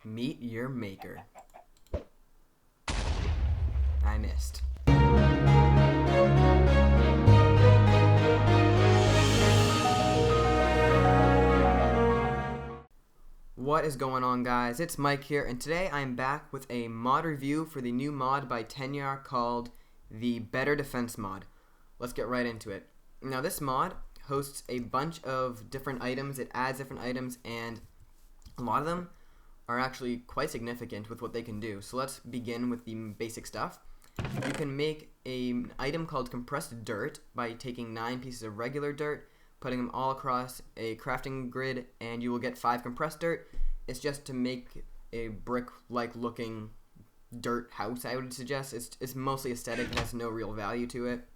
Meet your maker. I missed. What is going on, guys? It's Mike here, and today I am back with a mod review for the new mod by Tenyar called the Better Defense mod. Let's get right into it. Now, this mod hosts a bunch of different items. It adds different items, and a lot of them are actually quite significant with what they can do. So let's begin with the basic stuff. You can make an item called compressed dirt by taking 9 pieces of regular dirt, putting them all across a crafting grid, and you will get 5 compressed dirt. It's just to make a brick-like looking dirt house, I would suggest. It's mostly aesthetic. It has no real value to it.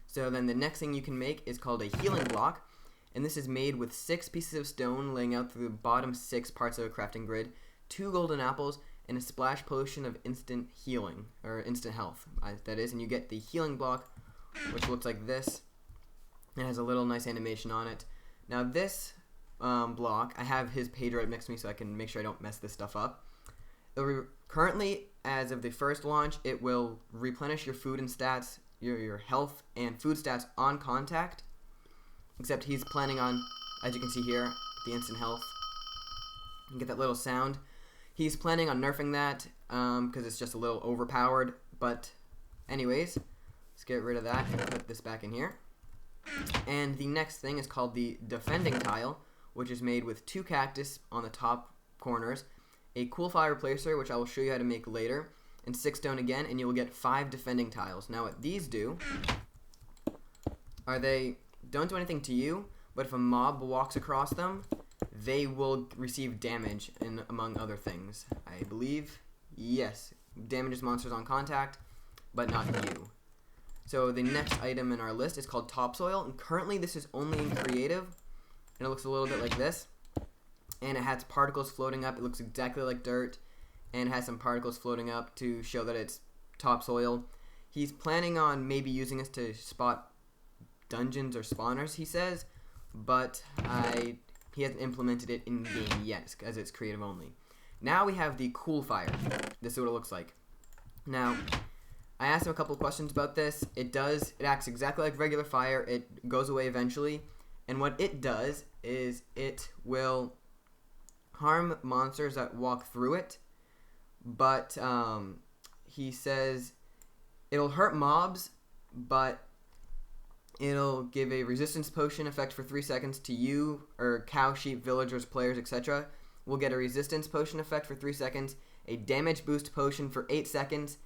So then the next thing you can make is called a healing block, and this is made with 6 pieces of stone laying out through the bottom 6 parts of a crafting grid, 2 golden apples, and a splash potion of instant healing, or instant health, that is, and you get the healing block, which looks like this. It has a little nice animation on it. Now this block, I have his page right next to me so I can make sure I don't mess this stuff up. Currently, as of the first launch, it will replenish your food and stats, your health and food stats on contact, except he's planning on, as you can see here, the instant health. You can get that little sound. He's planning on nerfing that because it's just a little overpowered, but anyways, let's get rid of that and put this back in here. And the next thing is called the defending tile, which is made with 2 cactus on the top corners, a cool fire replacer, which I will show you how to make later, and 6 stone again, and you will get 5 defending tiles. Now what these do are they don't do anything to you, but if a mob walks across them, they will receive damage, and among other things. I believe, yes, damages monsters on contact, but not you. So the next item in our list is called topsoil, and currently this is only in creative, and it looks a little bit like this, and it has particles floating up. It looks exactly like dirt, and it has some particles floating up to show that it's topsoil. He's planning on maybe using this to spot dungeons or spawners, he says, but he hasn't implemented it in game yet, as it's creative only. Now we have the cool fire. This is what it looks like. Now, I asked him a couple questions about this. It acts exactly like regular fire. It goes away eventually, and what it does is it will harm monsters that walk through it, but he says it'll hurt mobs, but it'll give a resistance potion effect for 3 seconds to you, or cow, sheep, villagers, players, etc. We'll get a resistance potion effect for 3 seconds, a damage boost potion for 8 seconds,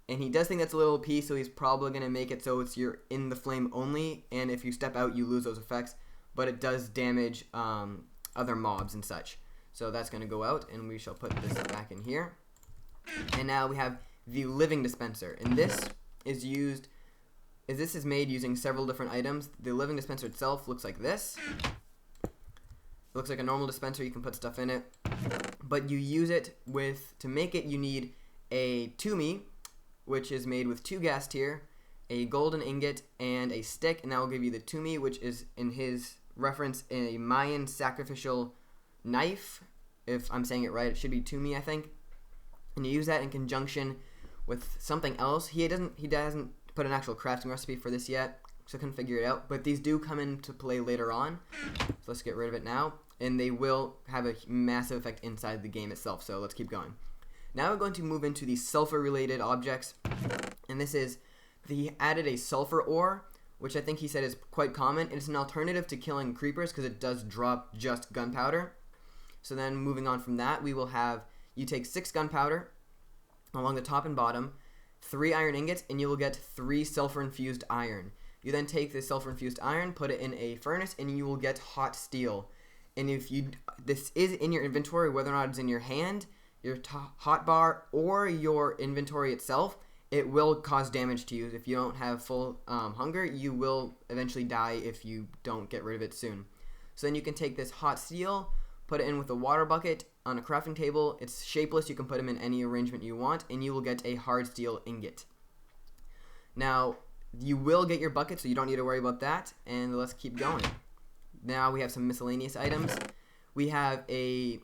and he does think that's a little OP, so he's probably going to make it so you're in the flame only, and if you step out, you lose those effects, but it does damage other mobs and such. So that's going to go out, and we shall put this back in here. And now we have the living dispenser, and this is made using several different items. The living dispenser itself looks like this. It looks like a normal dispenser. You can put stuff in it, but you use it to make it, you need a toomey, which is made with 2 ghast tear, a golden ingot, and a stick, and that will give you the toomey, which is, in his reference, a Mayan sacrificial knife. If I'm saying it right, it should be toomey, I think. And you use that in conjunction with something else. He hasn't put an actual crafting recipe for this yet, so I couldn't figure it out, but these do come into play later on, so let's get rid of it now, and they will have a massive effect inside the game itself, so let's keep going. Now we're going to move into the sulfur related objects, and this is, he added a sulfur ore, which I think he said is quite common, and it's an alternative to killing creepers because it does drop just gunpowder. So then moving on from that, we will have, you take 6 gunpowder along the top and bottom, 3 iron ingots, and you will get 3 sulfur-infused iron. You then take the sulfur-infused iron, put it in a furnace, and you will get hot steel. And if this is in your inventory, whether or not it's in your hand, your hot bar, or your inventory itself, it will cause damage to you. If you don't have full hunger, you will eventually die if you don't get rid of it soon. So then you can take this hot steel, put it in with a water bucket on a crafting table. It's shapeless. You can put them in any arrangement you want, and you will get a hard steel ingot. Now, you will get your bucket, so you don't need to worry about that, and let's keep going. Now we have some miscellaneous items. We have a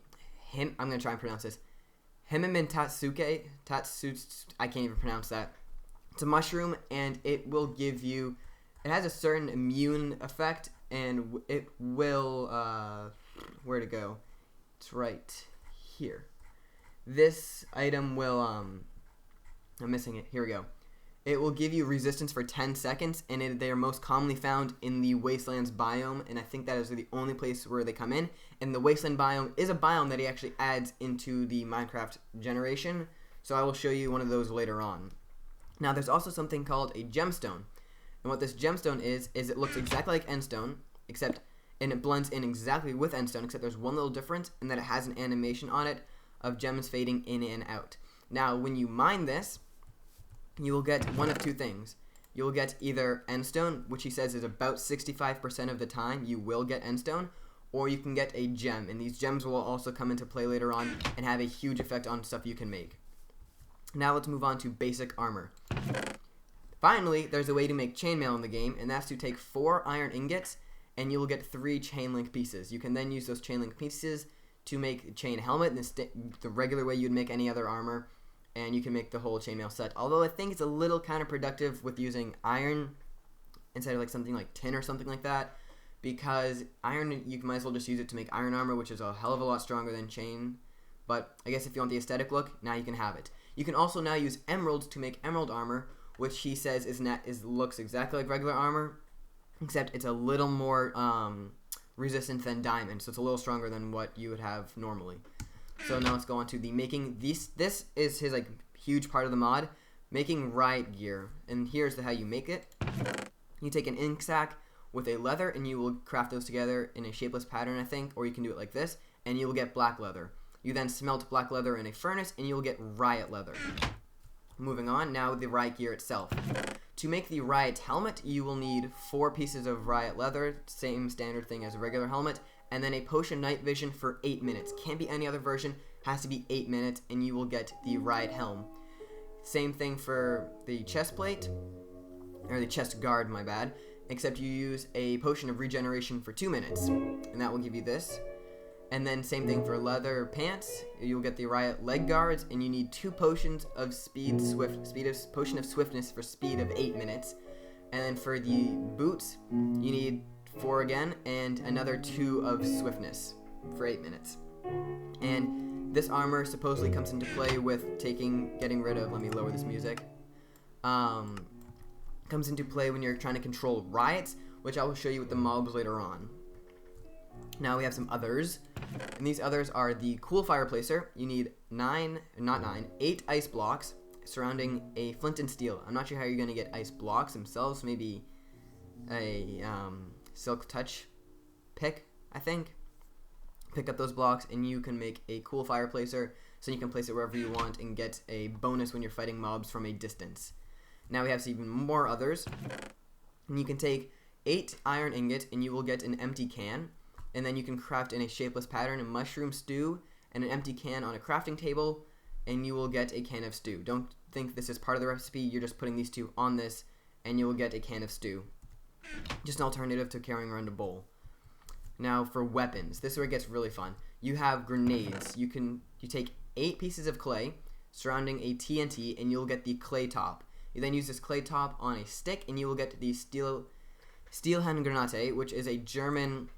I'm going to try and pronounce this. Himimin Tatsuke. I can't even pronounce that. It's a mushroom, and it will give you... It has a certain immune effect, and it will... where to go? It's right here. This item will... I'm missing it. Here we go. It will give you resistance for 10 seconds, and they are most commonly found in the Wastelands biome, and I think that is the only place where they come in. And the Wasteland biome is a biome that he actually adds into the Minecraft generation, so I will show you one of those later on. Now, there's also something called a gemstone, and what this gemstone is it looks exactly like endstone, and it blends in exactly with endstone, except there's one little difference, and that it has an animation on it of gems fading in and out. Now, when you mine this, you will get one of two things. You will get either endstone, which he says is about 65% of the time you will get endstone, or you can get a gem, and these gems will also come into play later on and have a huge effect on stuff you can make. Now let's move on to basic armor. Finally, there's a way to make chainmail in the game, and that's to take 4 iron ingots, and you will get 3 chain link pieces. You can then use those chain link pieces to make a chain helmet, the regular way you'd make any other armor, and you can make the whole chainmail set. Although I think it's a little counterproductive with using iron instead of like something like tin or something like that, because iron, you might as well just use it to make iron armor, which is a hell of a lot stronger than chain. But I guess if you want the aesthetic look, now you can have it. You can also now use emeralds to make emerald armor, which he says looks exactly like regular armor, except it's a little more resistant than diamond, so it's a little stronger than what you would have normally. So now let's go on to the making. This is his like huge part of the mod, making Riot gear. And here's how you make it. You take an ink sac with a leather, and you will craft those together in a shapeless pattern, I think, or you can do it like this, and you will get black leather. You then smelt black leather in a furnace, and you will get Riot leather. Moving on, now the Riot gear itself. To make the Riot helmet, you will need 4 pieces of Riot leather, same standard thing as a regular helmet, and then a potion night vision for 8 minutes. Can't be any other version, has to be 8 minutes, and you will get the Riot helm. Same thing for the chest plate, or the chest guard, my bad, except you use a potion of regeneration for 2 minutes, and that will give you this. And then same thing for leather pants, you'll get the Riot leg guards, and you need 2 potions of potion of swiftness for speed of 8 minutes. And then for the boots, you need 4 again, and another 2 of swiftness for 8 minutes. And this armor supposedly comes into play with getting rid of, let me lower this music, comes into play when you're trying to control riots, which I will show you with the mobs later on. Now we have some others, and these others are the cool fireplacer. You need 8 ice blocks surrounding a flint and steel. I'm not sure how you're going to get ice blocks themselves, maybe a silk touch pick, I think. Pick up those blocks, and you can make a cool fireplacer, so you can place it wherever you want and get a bonus when you're fighting mobs from a distance. Now we have even more others, and you can take 8 iron ingots, and you will get an empty can. And then you can craft in a shapeless pattern a mushroom stew and an empty can on a crafting table, and you will get a can of stew. Don't think this is part of the recipe, you're just putting these 2 on this, and you will get a can of stew. Just an alternative to carrying around a bowl. Now for weapons, this is where it gets really fun. You have grenades. You take 8 pieces of clay surrounding a TNT, and you'll get the clay top. You then use this clay top on a stick, and you will get the steel Handgranate, which is a German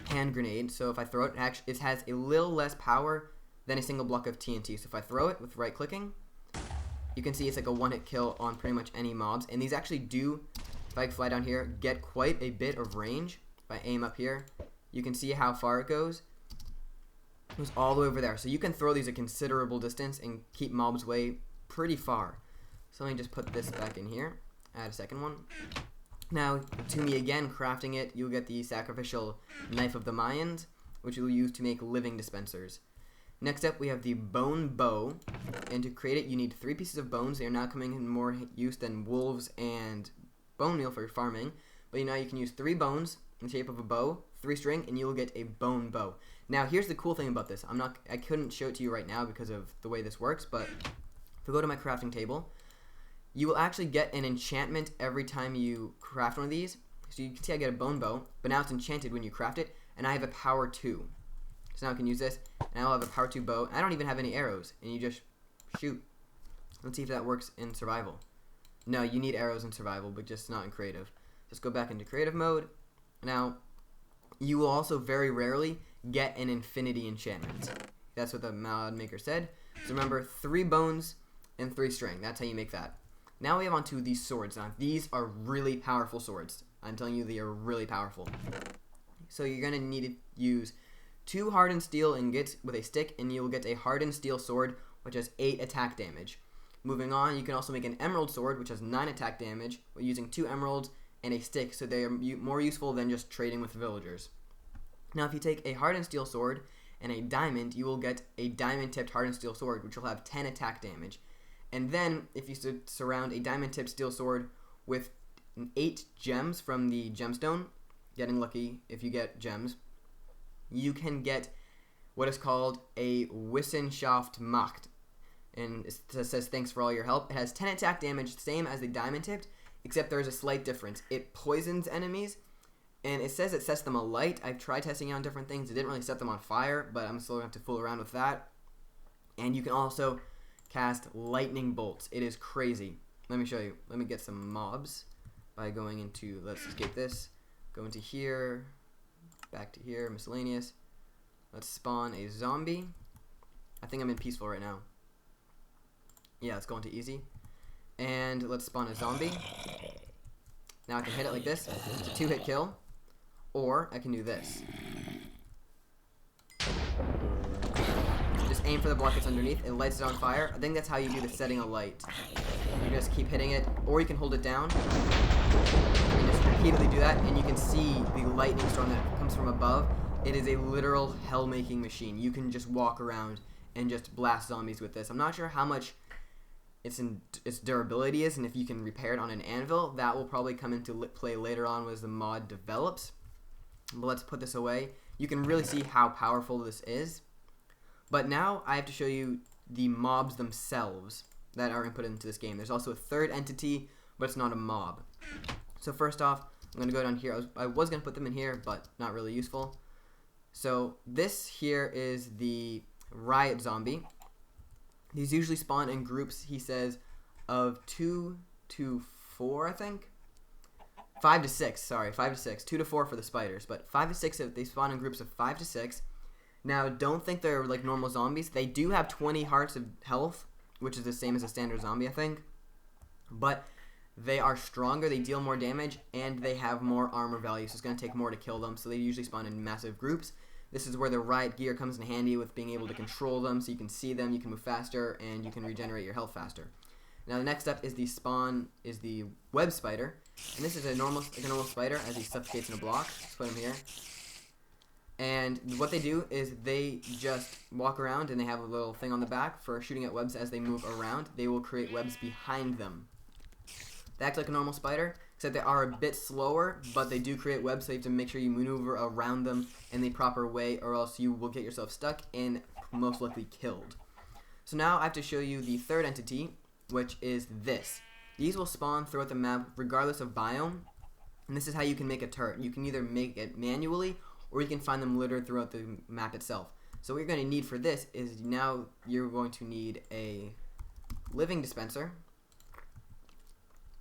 hand grenade. So if I throw it, it has a little less power than a single block of TNT. So if I throw it with right clicking, you can see it's like a one-hit kill on pretty much any mobs. And these actually do, if I fly down here, get quite a bit of range. If I aim up here, you can see how far it goes. It goes all the way over there. So you can throw these a considerable distance and keep mobs away pretty far. So let me just put this back in here. Add a second one. Now, to me again, crafting it, you'll get the sacrificial knife of the Mayans, which you'll use to make living dispensers. Next up, we have the bone bow, and to create it, you need 3 pieces of bones. They are now coming in more use than wolves and bone meal for farming, but now you can use 3 bones in the shape of a bow, 3 string, and you will get a bone bow. Now, here's the cool thing about this. I couldn't show it to you right now because of the way this works, but if I go to my crafting table, you will actually get an enchantment every time you craft one of these. So you can see I get a bone bow, but now it's enchanted when you craft it, and I have a power 2. So now I can use this, and I'll have a power 2 bow. I don't even have any arrows, and you just shoot. Let's see if that works in survival. No, you need arrows in survival, but just not in creative. Let's go back into creative mode. Now, you will also very rarely get an infinity enchantment. That's what the mod maker said. So remember, 3 bones and 3 string. That's how you make that. Now we have onto these swords. Now, these are really powerful swords. I'm telling you, they are really powerful. So you're going to need to use 2 hardened steel ingots with a stick, and you will get a hardened steel sword, which has 8 attack damage. Moving on, you can also make an emerald sword, which has 9 attack damage, using 2 emeralds and a stick, so they are more useful than just trading with villagers. Now, if you take a hardened steel sword and a diamond, you will get a diamond-tipped hardened steel sword, which will have 10 attack damage. And then, if you surround a diamond-tipped steel sword with 8 gems from the gemstone, getting lucky if you get gems, you can get what is called a Wissenschaft Macht. And it says, thanks for all your help. It has 10 attack damage, same as the diamond-tipped, except there's a slight difference. It poisons enemies, and it says it sets them alight. I've tried testing it on different things. It didn't really set them on fire, but I'm still going to have to fool around with that. And you can also cast lightning bolts. It is crazy. Let me show you. Let me get some mobs by going into, let's escape this, go into here, back to here, miscellaneous. Let's spawn a zombie. I think I'm in peaceful right now. Yeah, let's go into easy. And let's spawn a zombie. Now I can hit it like this. It's a 2-hit kill. Or I can do this. Just aim for the block that's underneath. It lights it on fire. I think that's how you do the setting a light. You just keep hitting it, or you can hold it down. And just repeatedly do that, and you can see the lightning storm that comes from above. It is a literal hell-making machine. You can just walk around and just blast zombies with this. I'm not sure how much its durability is, and if you can repair it on an anvil. That will probably come into play later on as the mod develops. But let's put this away. You can really see how powerful this is. But now I have to show you the mobs themselves that are input into this game. There's also a third entity, but it's not a mob. So first off, I'm going to go down here. I was going to put them in here, but not really useful. So this here is the Riot zombie. These usually spawn in groups, he says, of 2 to 4, I think. 5 to 6, sorry, 5 to 6. 2 to 4 for the spiders, but 5 to 6, they spawn in groups of 5 to 6. Now, don't think they're like normal zombies. They do have 20 hearts of health, which is the same as a standard zombie, I think. But they are stronger, they deal more damage, and they have more armor value, so it's going to take more to kill them. So they usually spawn in massive groups. This is where the Riot gear comes in handy with being able to control them, so you can see them, you can move faster, and you can regenerate your health faster. Now the next up is the web spider, and this is a normal spider as he suffocates in a block. Let's put him here. And what they do is they just walk around, and they have a little thing on the back for shooting at webs as they move around. They will create webs behind them. They act like a normal spider, except they are a bit slower, but they do create webs, so you have to make sure you maneuver around them in the proper way, or else you will get yourself stuck and most likely killed. So now I have to show you the third entity, which is this. These will spawn throughout the map regardless of biome, and this is how you can make a turret. You can either make it manually, or you can find them littered throughout the map itself. So what you're going to need for this is now you're going to need a living dispenser.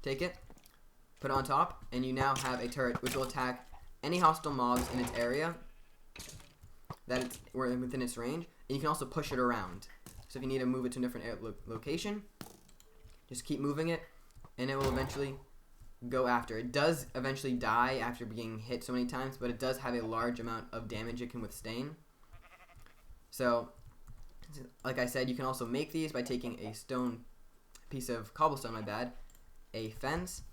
Take it, put it on top, and you now have a turret which will attack any hostile mobs in its area that it's within its range, and you can also push it around. So if you need to move it to a different location, just keep moving it, and it will eventually go after. It does eventually die after being hit so many times, but it does have a large amount of damage it can withstand. So, like I said, you can also make these by taking a piece of cobblestone, a fence,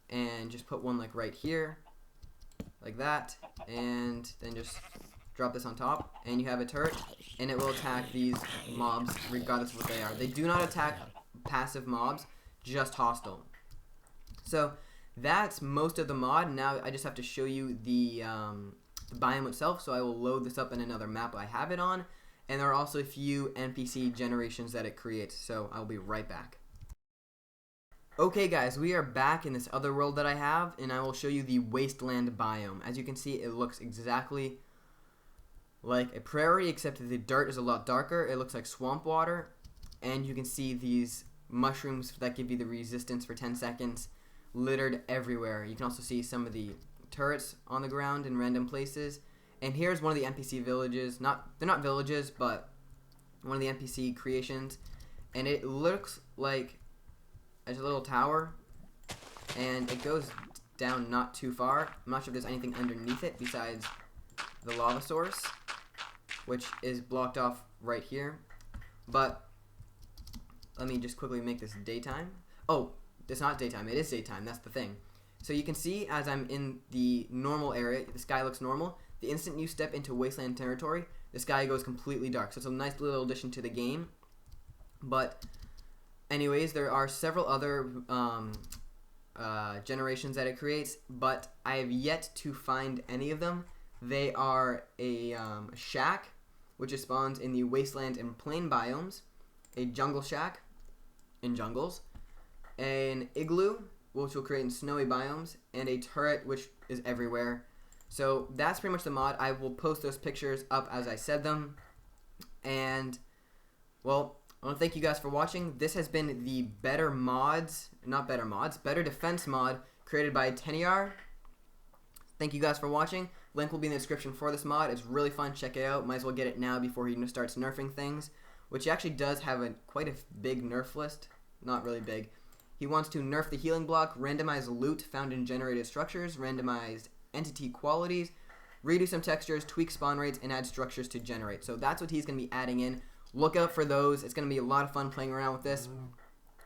and just put one like right here, like that, and then just drop this on top, and you have a turret, and it will attack these mobs regardless of what they are. They do not attack passive mobs, just hostile. So that's most of the mod. Now I just have to show you the biome itself, so I will load this up in another map I have it on, and there are also a few NPC generations that it creates, so I'll be right back. Okay guys, we are back in this other world that I have, and I will show you the wasteland biome. As you can see, it looks exactly like a prairie, except that the dirt is a lot darker. It looks like swamp water, and you can see these mushrooms that give you the resistance for 10 seconds littered everywhere. You can also see some of the turrets on the ground in random places. And here's one of the NPC villages. They're not villages, but one of the NPC creations. And it looks like there's a little tower, and it goes down not too far. I'm not sure if there's anything underneath it besides the lava source, which is blocked off right here. But let me just quickly make this daytime. Oh, it's not daytime. It is daytime. That's the thing. So you can see as I'm in the normal area, the sky looks normal. The instant you step into wasteland territory, the sky goes completely dark. So it's a nice little addition to the game. But anyways, there are several other generations that it creates, but I have yet to find any of them. They are a shack, which spawns in the wasteland and plain biomes, a jungle shack in jungles, an igloo, which will create in snowy biomes, and a turret, which is everywhere. So that's pretty much the mod. I will post those pictures up as I said them. And, well, I want to thank you guys for watching. This has been the Better Defense mod created by Tenyar. Thank you guys for watching. Link will be in the description for this mod. It's really fun. Check it out. Might as well get it now before he starts nerfing things, which he actually does have quite a big nerf list. Not really big. He wants to nerf the healing block, randomize loot found in generated structures, randomized entity qualities, redo some textures, tweak spawn rates, and add structures to generate. So that's what he's going to be adding in. Look out for those. It's going to be a lot of fun playing around with this.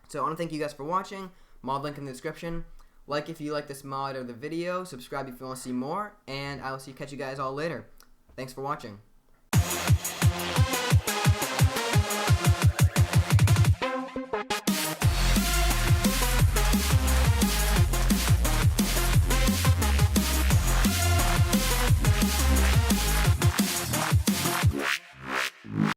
So I want to thank you guys for watching. Mod link in the description. Like if you like this mod or the video. Subscribe if you want to see more. And I will catch you guys all later. Thanks for watching.